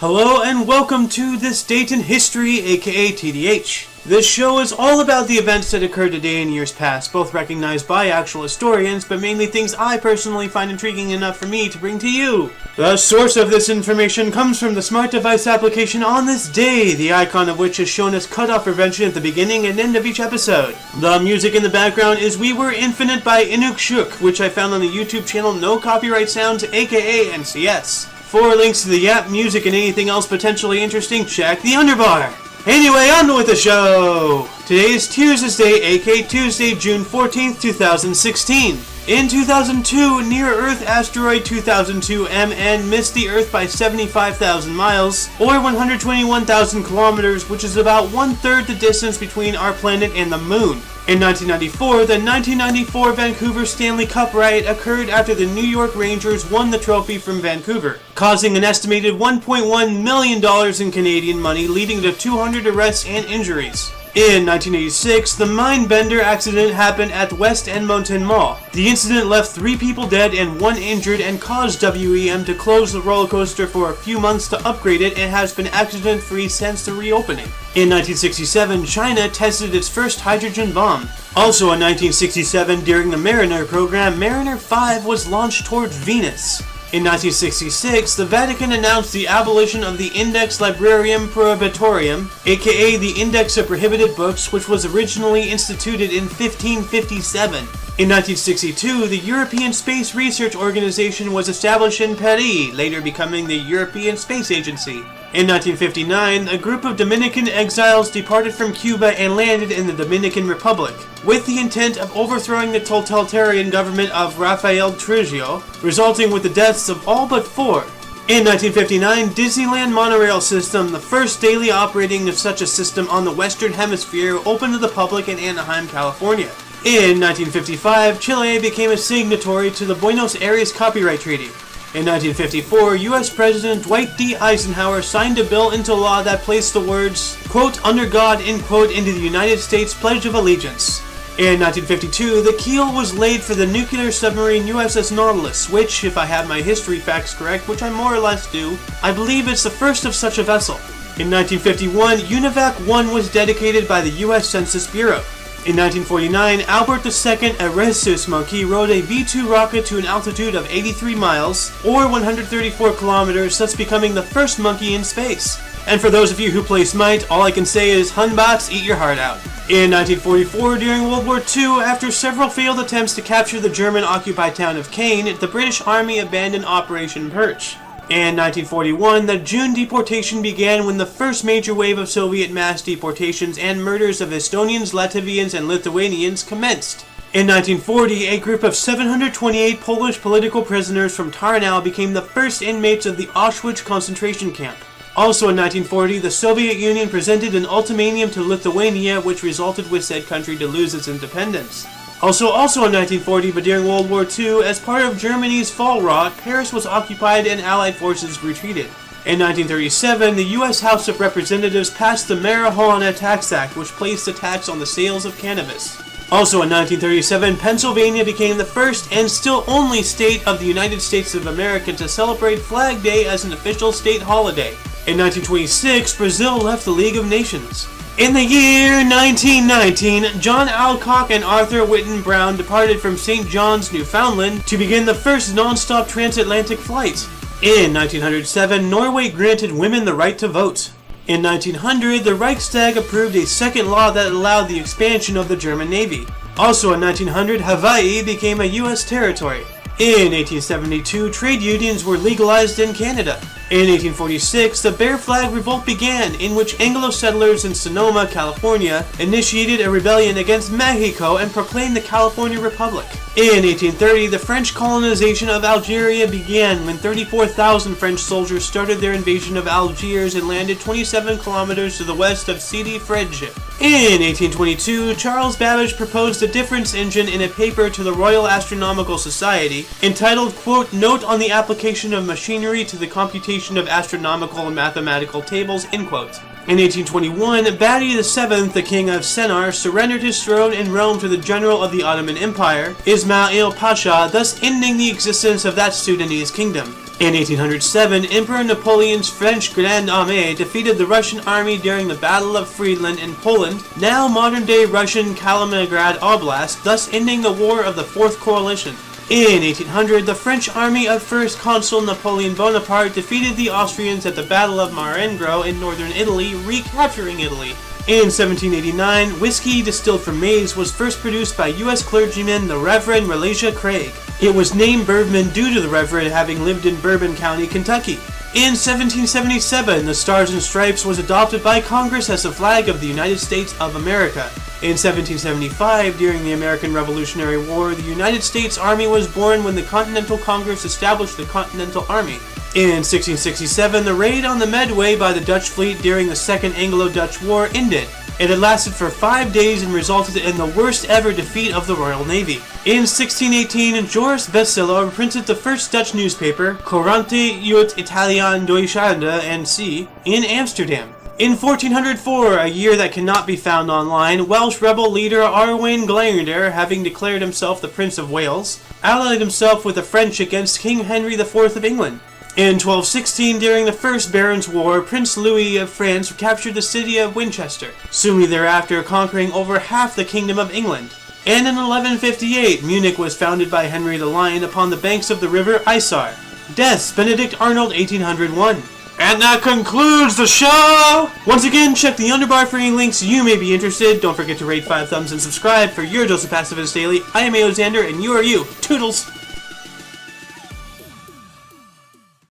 Hello and welcome to This Date in History, aka TDH. This show is all about the events that occurred today in years past, both recognized by actual historians, but mainly things I personally find intriguing enough for me to bring to you. The source of this information comes from the smart device application On This Day, the icon of which is shown as cutoff prevention at the beginning and end of each episode. The music in the background is We Were Infinite by Inukshuk, which I found on the YouTube channel No Copyright Sounds, aka NCS. For links to the app, music, and anything else potentially interesting, check the underbar. Anyway, on with the show! Today is Tuesday, aka Tuesday, June 14th, 2016. In 2002, near-Earth asteroid 2002 MN missed the Earth by 75,000 miles, or 121,000 kilometers, which is about one-third the distance between our planet and the Moon. In 1994, the 1994 Vancouver Stanley Cup riot occurred after the New York Rangers won the trophy from Vancouver, causing an estimated $1.1 million in Canadian money, leading to 200 arrests and injuries. In 1986, the Mindbender accident happened at West Edmonton Mall. The incident left 3 people dead and 1 injured and caused WEM to close the roller coaster for a few months to upgrade it and has been accident-free since the reopening. In 1967, China tested its first hydrogen bomb. Also in 1967, during the Mariner program, Mariner 5 was launched towards Venus. In 1966, the Vatican announced the abolition of the Index Librarium Prohibitorum, aka the Index of Prohibited Books, which was originally instituted in 1557. In 1962, the European Space Research Organization was established in Paris, later becoming the European Space Agency. In 1959, a group of Dominican exiles departed from Cuba and landed in the Dominican Republic, with the intent of overthrowing the totalitarian government of Rafael Trujillo, resulting with the deaths of all but 4. In 1959, Disneyland Monorail System, the first daily operating of such a system on the Western Hemisphere, opened to the public in Anaheim, California. In 1955, Chile became a signatory to the Buenos Aires Copyright Treaty. In 1954, U.S. President Dwight D. Eisenhower signed a bill into law that placed the words, quote, under God, end quote, into the United States Pledge of Allegiance. In 1952, the keel was laid for the nuclear submarine USS Nautilus, which, if I have my history facts correct, which I more or less do, I believe it's the first of such a vessel. In 1951, UNIVAC 1 was dedicated by the U.S. Census Bureau. In 1949, Albert II, a rhesus monkey, rode a V-2 rocket to an altitude of 83 miles, or 134 kilometers, thus becoming the first monkey in space. And for those of you who play Smite, all I can say is, Hunbots, eat your heart out. In 1944, during World War II, after several failed attempts to capture the German-occupied town of Caen, the British Army abandoned Operation Perch. In 1941, the June deportation began when the first major wave of Soviet mass deportations and murders of Estonians, Latvians, and Lithuanians commenced. In 1940, a group of 728 Polish political prisoners from Tarnow became the first inmates of the Auschwitz concentration camp. Also in 1940, the Soviet Union presented an ultimatum to Lithuania, which resulted with said country to lose its independence. Also in 1940, but during World War II, as part of Germany's fall rot, Paris was occupied and Allied forces retreated. In 1937, the U.S. House of Representatives passed the Marijuana Tax Act, which placed a tax on the sales of cannabis. Also in 1937, Pennsylvania became the first and still only state of the United States of America to celebrate Flag Day as an official state holiday. In 1926, Brazil left the League of Nations. In the year 1919, John Alcock and Arthur Whitten Brown departed from St. John's, Newfoundland, to begin the first non-stop transatlantic flight. In 1907, Norway granted women the right to vote. In 1900, the Reichstag approved a second law that allowed the expansion of the German Navy. Also in 1900, Hawaii became a U.S. territory. In 1872, trade unions were legalized in Canada. In 1846, the Bear Flag Revolt began, in which Anglo settlers in Sonoma, California, initiated a rebellion against Mexico and proclaimed the California Republic. In 1830, the French colonization of Algeria began when 34,000 French soldiers started their invasion of Algiers and landed 27 kilometers to the west of Sidi Fredj. In 1822, Charles Babbage proposed the difference engine in a paper to the Royal Astronomical Society, entitled, quote, Note on the application of machinery to the computation of astronomical and mathematical tables, end quote. In 1821, Badi VII, the king of Sennar, surrendered his throne in Rome to the general of the Ottoman Empire, Ismail Pasha, thus ending the existence of that Sudanese kingdom. In 1807, Emperor Napoleon's French Grande Armée defeated the Russian army during the Battle of Friedland in Poland, now modern-day Russian Kaliningrad Oblast, thus ending the War of the Fourth Coalition. In 1800, the French army of First Consul Napoleon Bonaparte defeated the Austrians at the Battle of Marengo in northern Italy, recapturing Italy. In 1789, whiskey distilled from maize was first produced by U.S. clergyman the Reverend Religia Craig. It was named Bourbon due to the Reverend having lived in Bourbon County, Kentucky. In 1777, the Stars and Stripes was adopted by Congress as the flag of the United States of America. In 1775, during the American Revolutionary War, the United States Army was born when the Continental Congress established the Continental Army. In 1667, the raid on the Medway by the Dutch fleet during the Second Anglo-Dutch War ended. It had lasted for 5 days and resulted in the worst ever defeat of the Royal Navy. In 1618, Joris Besseler printed the first Dutch newspaper, Courante uit Italiaan Deutschland NC, in Amsterdam. In 1404, a year that cannot be found online, Welsh rebel leader Arwain Glendower, having declared himself the Prince of Wales, allied himself with the French against King Henry IV of England. In 1216, during the First Barons' War, Prince Louis of France captured the city of Winchester, soon thereafter conquering over half the Kingdom of England. And in 1158, Munich was founded by Henry the Lion upon the banks of the river Isar. Deaths: Benedict Arnold, 1801. And that concludes the show! Once again, check the underbar for any links you may be interested. Don't forget to rate 5 thumbs and subscribe for your dose of Pacifist Daily. I am Aoxander, and you are you. Toodles!